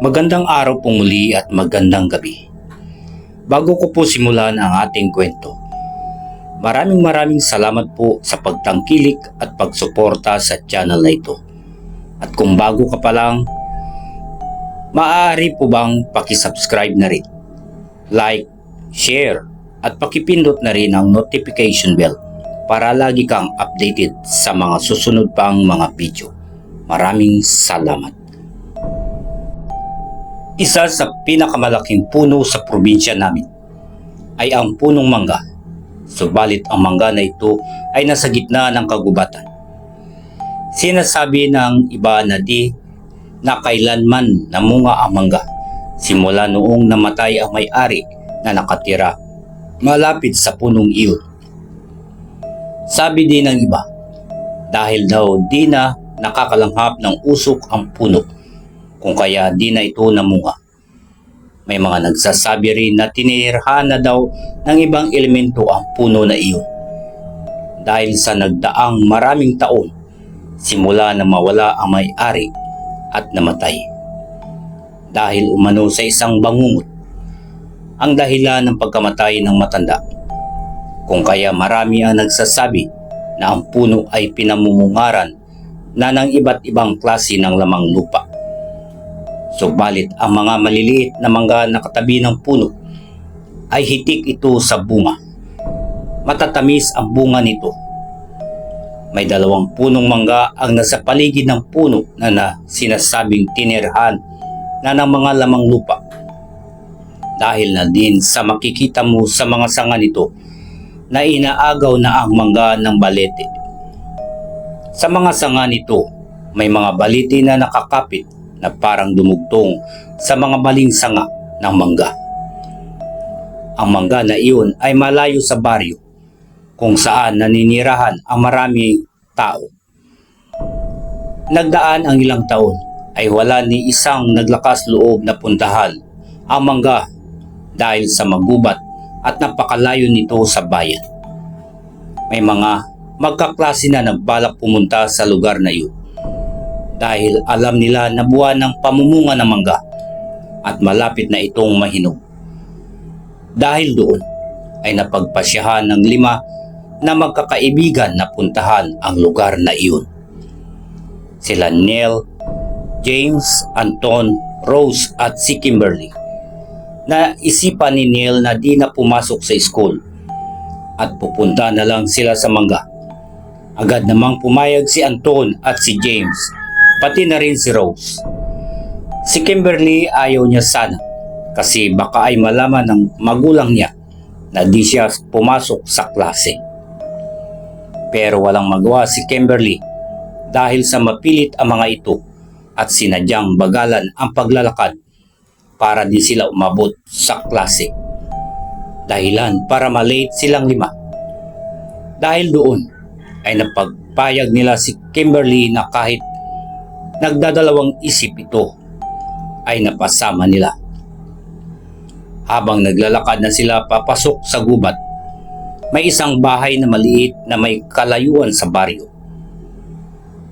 Magandang araw po muli at magandang gabi. Bago ko po simulan ang ating kwento, maraming salamat po sa pagtangkilik at pagsuporta sa channel na ito. At kung bago ka pa lang, maaari po bang pakisubscribe na rin, like, share at pakipindot na rin ang notification bell para lagi kang updated sa mga susunod pang mga video. Maraming salamat. Isa sa pinakamalaking puno sa probinsya namin ay ang punong mangga. Subalit ang mangga na ito ay nasa gitna ng kagubatan. Sinasabi ng iba na di na kailanman namunga ang mangga simula noong namatay ang may-ari na nakatira malapit sa punong iyon. Sabi din ng iba, dahil daw di na nakakalanghap ng usok ang puno, kung kaya di na ito namunga. May mga nagsasabi rin na tinirhan na daw ng ibang elemento ang puno na iyon dahil sa nagdaang maraming taon simula na mawala ang may-ari at namatay. Dahil umano sa isang bangungot ang dahilan ng pagkamatay ng matanda, kung kaya marami ang nagsasabi na ang puno ay pinamumungaran na ng iba't ibang klase ng lamang lupa. Subalit ang mga maliliit na mangga na katabi ng puno ay hitik ito sa bunga. Matatamis ang bunga nito. May 2 punong mangga ang nasa paligid ng puno na sinasabing tinirhan na ng mga lamang lupa. Dahil na din sa makikita mo sa mga sanga nito na inaagaw na ang mangga ng balete. Sa mga sanga nito may mga balete na nakakapit na parang dumugtong sa mga baling sanga ng mangga. Ang mangga na iyon ay malayo sa baryo kung saan naninirahan ang maraming tao. Nagdaan ang ilang taon ay wala ni isang naglakas loob na puntahan ang mangga dahil sa magubat at napakalayo nito sa bayan. May mga magkaklase na nagbalak pumunta sa lugar na iyon dahil alam nila na buwan ng pamumunga ng mangga at malapit na itong mahinog. Dahil doon ay napagpasyahan ng 5 na magkakaibigan na puntahan ang lugar na iyon. Sila Neil, James, Anton, Rose at si Kimberly. Naisipan ni Neil na di na pumasok sa school at pupunta na lang sila sa mangga. Agad namang pumayag si Anton at si James, pati na rin si Rose. Si Kimberly ayaw niya sana kasi baka ay malaman ng magulang niya na di siya pumasok sa klase. Pero walang magawa si Kimberly dahil sa mapilit ang mga ito at sinadyang bagalan ang paglalakad para di sila umabot sa klase. Dahilan para malate silang 5. Dahil doon ay napagpayag nila si Kimberly na kahit nagdadalawang isip ito ay napasama nila. Habang naglalakad na sila papasok sa gubat, may isang bahay na maliit na may kalayuan sa baryo.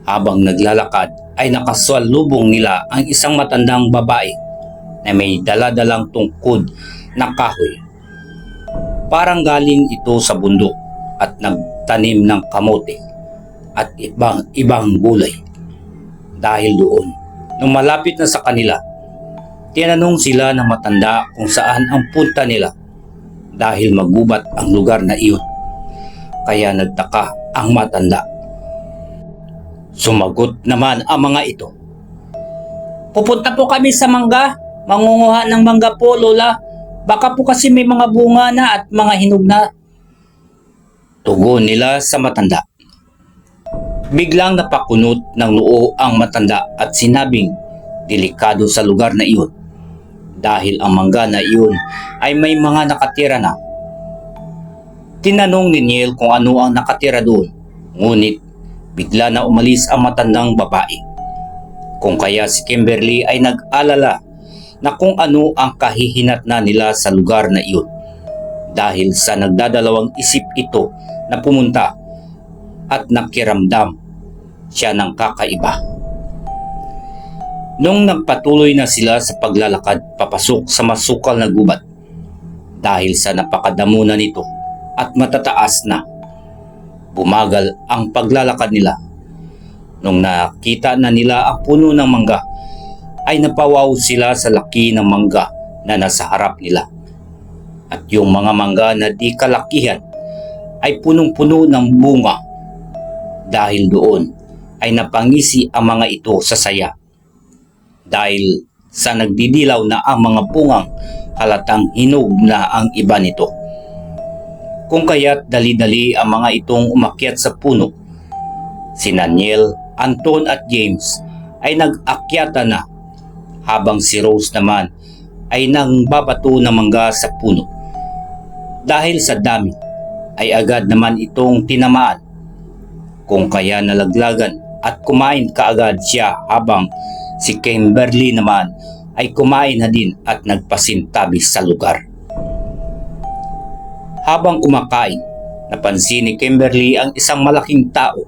Habang naglalakad ay nakasalubong nila ang isang matandang babae na may daladalang tungkod na kahoy. Parang galing ito sa bundok at nagtanim ng kamote at ibang gulay. Dahil doon, nung malapit na sa kanila, tinanong sila ng matanda kung saan ang punta nila dahil magubat ang lugar na iyon. Kaya nagtaka ang matanda. Sumagot naman ang mga ito. Pupunta po kami sa mangga. Mangunguha ng mangga po, Lola. Baka po kasi may mga bunga na at mga hinog na. Tugon nila sa matanda. Biglang napakunot ng noo ang matanda at sinabing delikado sa lugar na iyon dahil ang mangga na iyon ay may mga nakatira na. Tinanong ni Neil kung ano ang nakatira doon, ngunit bigla na umalis ang matandang babae. Kung kaya si Kimberly ay nag-alala na kung ano ang kahihinatnan nila sa lugar na iyon dahil sa nagdadalawang isip ito na pumunta at nakiramdam siya ng kakaiba. Nung nagpatuloy na sila sa paglalakad papasok sa masukal na gubat, dahil sa napakadamo na nito at matataas na, bumagal ang paglalakad nila. Nung nakita na nila ang puno ng mangga, ay napawaw sila sa laki ng mangga na nasa harap nila. At yung mga mangga na di kalakihan ay punong-puno ng bunga. Dahil doon ay napangisi ang mga ito sa saya. Dahil sa nagdidilaw na ang mga bungang, halatang hinog na ang iba nito. Kung kaya't dali-dali ang mga itong umakyat sa puno, si Daniel, Anton at James ay nag-akyata na, habang si Rose naman ay nangbabato ng mangga sa puno. Dahil sa dami ay agad naman itong tinamaan, kung kaya nalaglagan at kumain kaagad siya, habang si Kimberly naman ay kumain na din at nagpasintabi sa lugar. Habang kumakain, napansin ni Kimberly ang isang malaking tao.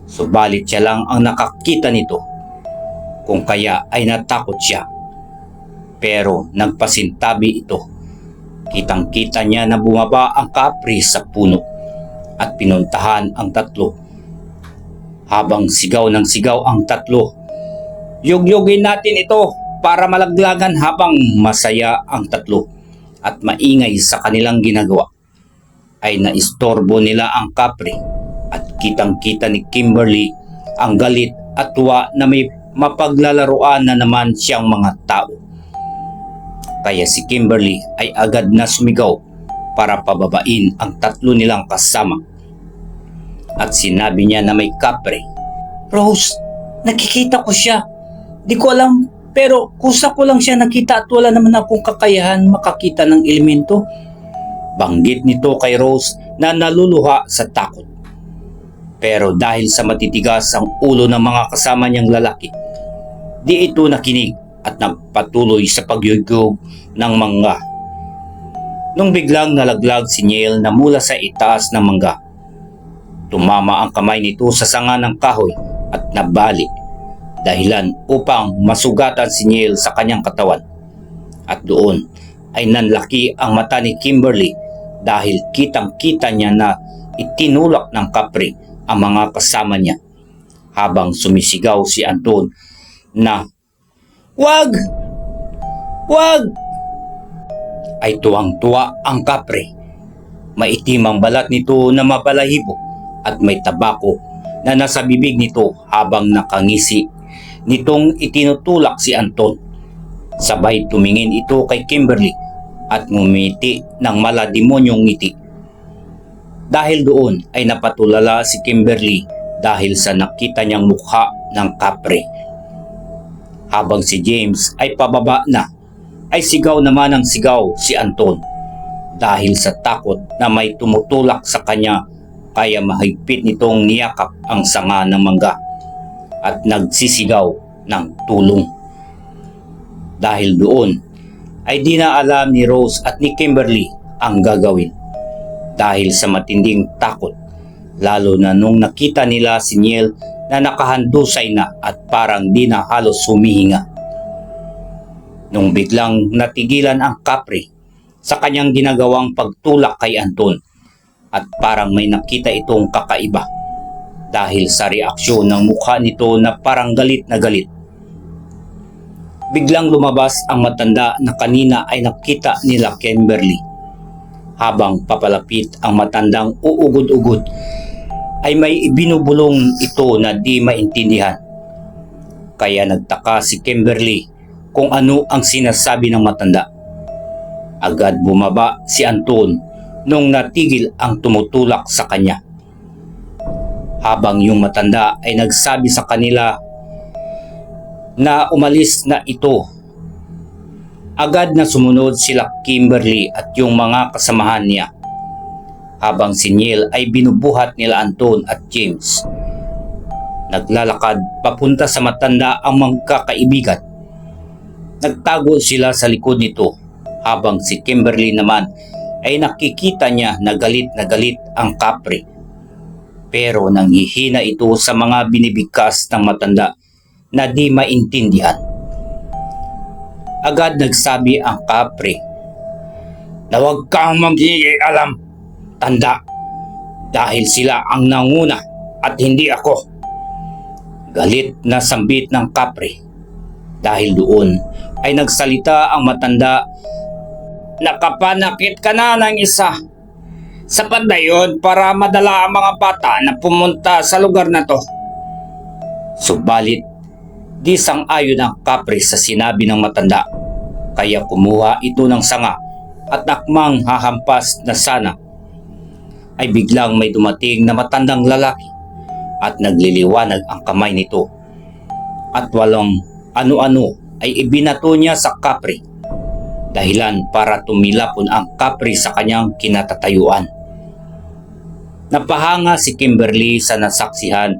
Subalit siya lang ang nakakita nito, kung kaya ay natakot siya. Pero nagpasintabi ito. Kitang-kita niya na bumaba ang kapre sa puno at pinuntahan ang tatlo. Habang sigaw ng sigaw ang tatlo, "Yugyugin natin ito para malaglagan," habang masaya ang tatlo at maingay sa kanilang ginagawa, ay naistorbo nila ang kapre at kitang-kita ni Kimberly ang galit at tuwa na may mapaglalaruan na naman siyang mga tao. Kaya si Kimberly ay agad na sumigaw para pababain ang tatlo nilang kasama. At sinabi niya na may kapre, "Rose, nakikita ko siya. Di ko alam, pero kusa ko lang siya nakita at wala naman akong kakayahan makakita ng elemento." Banggit nito kay Rose na naluluha sa takot. Pero dahil sa matitigas ang ulo ng mga kasama niyang lalaki, di ito nakinig at nagpatuloy sa pagyugog ng mangga. Nung biglang nalaglag si Neil na mula sa itaas ng mangga, tumama ang kamay nito sa sanga ng kahoy at nabali, dahilan upang masugatan si Neil sa kanyang katawan. At doon ay nanlaki ang mata ni Kimberly dahil kitang-kita niya na itinulak ng kapre ang mga kasama niya, habang sumisigaw si Anton na, "Wag! Wag!" Ay tuwang-tuwa ang kapre. Maitim ang balat nito na mabalahibo at may tabako na nasa bibig nito, habang nakangisi nitong itinutulak si Anton. Sabay tumingin ito kay Kimberly at ngumiti ng malademonyong ngiti. Dahil doon ay napatulala si Kimberly dahil sa nakita niyang mukha ng kapre. Habang si James ay pababa na, ay sigaw naman ng sigaw si Anton dahil sa takot na may tumutulak sa kanya, kaya mahigpit nitong niyakap ang sanga ng mangga at nagsisigaw ng tulong. Dahil doon ay di na alam ni Rose at ni Kimberly ang gagawin dahil sa matinding takot, lalo na nung nakita nila si Neil na nakahandusay na at parang di na halos humihinga. Nung biglang natigilan ang kapre sa kanyang ginagawang pagtulak kay Anton, at parang may nakita itong kakaiba dahil sa reaksyon ng mukha nito na parang galit na galit. Biglang lumabas ang matanda na kanina ay nakita nila Kimberly. Habang papalapit ang matandang uugod-ugod, ay may ibinubulong ito na di maintindihan. Kaya nagtaka si Kimberly kung ano ang sinasabi ng matanda. Agad bumaba si Anton nung natigil ang tumutulak sa kanya. Habang yung matanda ay nagsabi sa kanila na umalis na ito, agad na sumunod sila Kimberly at yung mga kasamahan niya. Habang si Neil ay binubuhat nila Anton at James. Naglalakad papunta sa matanda ang magkakaibigan. Nagtago sila sa likod nito, habang si Kimberly naman ay nakikita niya na galit ang kapre. Pero nanghihina ito sa mga binibigkas ng matanda na di maintindihan. Agad nagsabi ang kapre na huwag kang alam, tanda, dahil sila ang nanguna at hindi ako. Galit na sambit ng kapre. Dahil doon ay nagsalita ang matanda, nakapanakit ka na ng isa. Sapat na yun para madala ang mga bata na pumunta sa lugar na to. Subalit, di sang-ayon ang kapre sa sinabi ng matanda. Kaya kumuha ito ng sanga at nakmang hahampas na sana ay biglang may dumating na matandang lalaki at nagliliwanag ang kamay nito. At walang ano-ano ay ibinato niya sa kapre. Dahilan para tumilapon ang kapre sa kanyang kinatatayuan. Napahanga si Kimberly sa nasaksihan.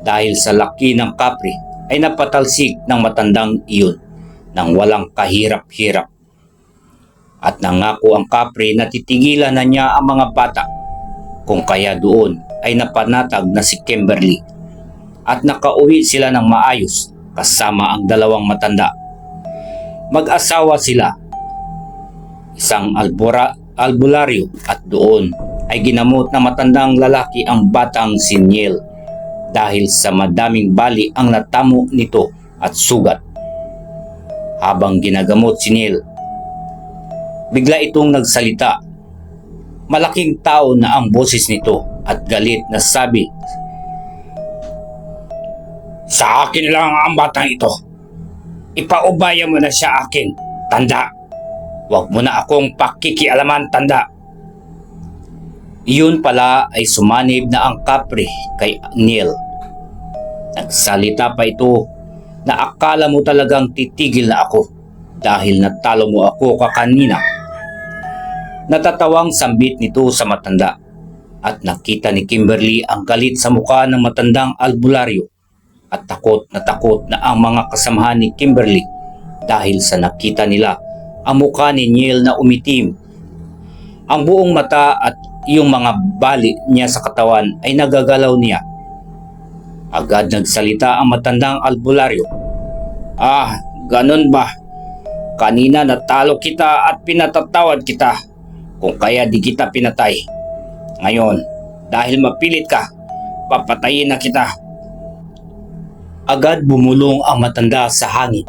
Dahil sa laki ng kapre ay napatalsik ng matandang iyon nang walang kahirap-hirap. At nangako ang kapre na titigilan na niya ang mga bata. Kung kaya doon ay napanatag na si Kimberly at nakauwi sila ng maayos kasama ang dalawang matanda. Mag-asawa sila, isang albularyo, at doon ay ginamot na matandang lalaki ang batang si Niel dahil sa madaming bali ang natamo nito at sugat. Habang ginagamot si Niel, bigla itong nagsalita. Malaking tao na ang boses nito at galit na sabi, "Sa akin lang ang batang ito. Ipaubaya mo na siya akin, tanda. Huwag mo na akong pakikialaman, tanda." Iyon pala ay sumanib na ang kapre kay Niel. Nagsalita pa ito na akala mo talagang titigil na ako dahil natalo mo ako kakanina. Natatawang sambit nito sa matanda at nakita ni Kimberly ang galit sa mukha ng matandang albularyo at takot na ang mga kasamahan ni Kimberly dahil sa nakita nila ang mukha ni Niel na umitim. Ang buong mata at yung mga bali niya sa katawan ay nagagalaw niya. Agad nagsalita ang matandang albularyo. "Ah, ganun ba? Kanina natalo kita at pinatatawad kita, kung kaya di kita pinatay. Ngayon, dahil mapilit ka, papatayin na kita." Agad bumulong ang matanda sa hangin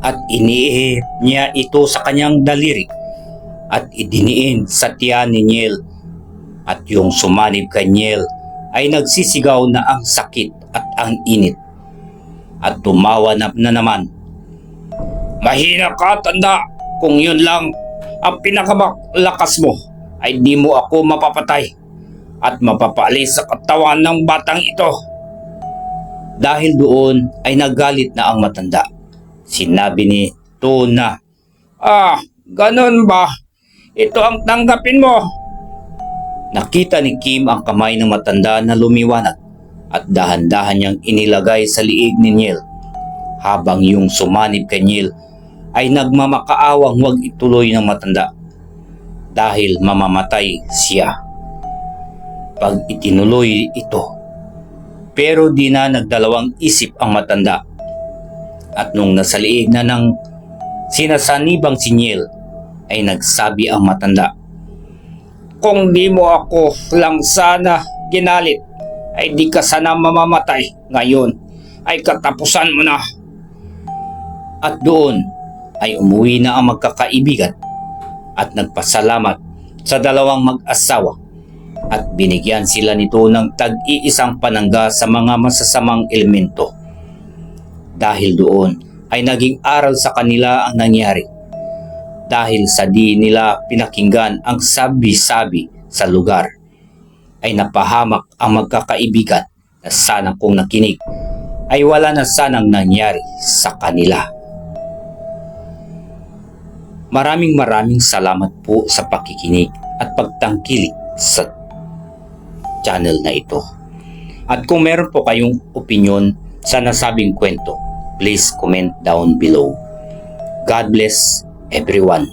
at iniihip niya ito sa kanyang daliri at idiniin sa tiyan ni Niel. At yung sumanib kay Niel ay nagsisigaw na ang sakit at ang init. At tumawa na naman. "Mahina ka, tanda. Kung yun lang ang pinakalakas mo, ay di mo ako mapapatay at mapapaalis sa katawan ng batang ito." Dahil doon ay nagalit na ang matanda. Sinabi nito na, "Ah, ganun ba? Ito ang tanggapin mo." Nakita ni Kim ang kamay ng matanda na lumiwanag at dahan-dahan niyang inilagay sa liig ni Niel, habang yung sumanib kay Niel ay nagmamakaawang huwag ituloy ng matanda dahil mamamatay siya pag itinuloy ito. Pero di na nagdalawang isip ang matanda at nung nasa liig na ng sinasanibang si Niel ay nagsabi ang matanda, "Kung di mo ako lang sana ginalit, ay di ka sana mamamatay. Ngayon ay katapusan mo na." At doon ay umuwi na ang magkakaibigan at nagpasalamat sa dalawang mag-asawa at binigyan sila nito ng tag-iisang panangga sa mga masasamang elemento. Dahil doon ay naging aral sa kanila ang nangyari. Dahil sa di nila pinakinggan ang sabi-sabi sa lugar, ay napahamak ang magkakaibigan na sana kung nakinig ay wala na sanang nangyari sa kanila. Maraming salamat po sa pakikinig at pagtangkilik sa channel na ito. At kung meron po kayong opinion sa nasabing kwento, please comment down below. God bless everyone.